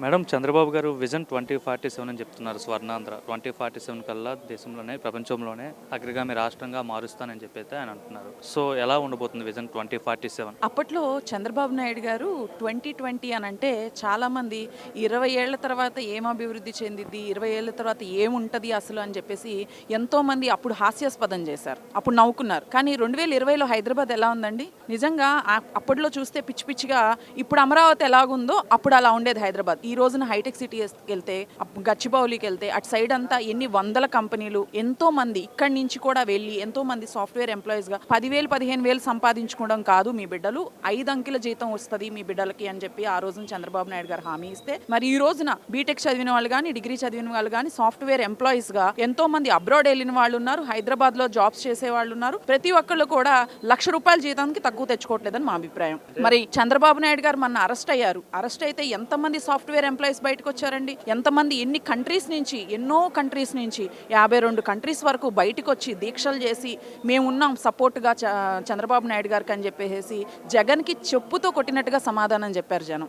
Madam Chandrababu గారు vision 2047 అని చెప్తున్నారు. స్వర్ణాంధ్ర 2047 కల్లా దేశంలోనే, ప్రపంచంలోనే అగ్రగామి రాష్ట్రంగా మారుస్తానని చెప్పైతే ఆయన అంటున్నారు. సో ఎలా ఉండబోతుంది విజన్ 2047? అప్పట్లో చంద్రబాబు నాయుడు గారు 2020 అనంటే చాలామంది 20 ఏళ్ల తర్వాత ఏం అభివృద్ధి చెందిద్ది, 20 ఏళ్ల తర్వాత ఏముంటది అసలు అని చెప్పేసి ఎంతోమంది అప్పుడు హాస్యాస్పదం చేశారు. అప్పుడు నవ్వుకున్నారు. కానీ 2020లో హైదరాబాద్ ఎలా ఉందండి? నిజంగా అప్పట్లో చూస్తే పిచ్చి పిచ్చిగా ఇప్పుడు అమరావతి ఎలాగుందో అప్పుడు అలా ఉండేది హైదరాబాద్. ఈ రోజున హైటెక్ సిటీకి వెళ్తే, గచ్చిబౌలికి వెళ్తే అటు సైడ్ అంతా ఎన్ని వందల కంపెనీలు, ఎంతో మంది ఇక్కడి నుంచి కూడా వెళ్ళి ఎంతో మంది సాఫ్ట్వేర్ ఎంప్లాయీస్గా 10,000 15,000 సంపాదించుకోవడం కాదు మీ బిడ్డలు, 5 అంకెల జీతం వస్తుంది మీ బిడ్డలకి అని చెప్పి ఆ రోజున చంద్రబాబు నాయుడు గారు హామీ ఇస్తే, మరి ఈ రోజున బీటెక్ చదివిన వాళ్ళు కానీ, డిగ్రీ చదివిన వాళ్ళు కానీ సాఫ్ట్వేర్ ఎంప్లాయీస్గా ఎంతో మంది అబ్రాడ్ వెళ్ళిన వాళ్ళు ఉన్నారు, హైదరాబాద్లో జాబ్స్ చేసే వాళ్ళు ఉన్నారు. ప్రతి ఒక్కళ్ళు కూడా ₹1,00,000 జీతానికి తక్కువ తెచ్చుకోవట్లేదని మా అభిప్రాయం. మరి చంద్రబాబు నాయుడు గారు మొన్న అరెస్ట్ అయ్యారు. అరెస్ట్ అయితే ఎంతమంది సాఫ్ట్వేర్ ఎంప్లాయీస్ బయటకు వచ్చారండి? ఎంతమంది ఎన్ని కంట్రీస్ నుంచి, ఎన్నో కంట్రీస్ నుంచి 52 కంట్రీస్ వరకు బయటకు వచ్చి దీక్షలు చేసి మేమున్నాం సపోర్ట్గా చంద్రబాబు నాయుడు గారికి అని చెప్పేసి జగన్కి చెప్పుతో కొట్టినట్టుగా సమాధానం చెప్పారు జనం.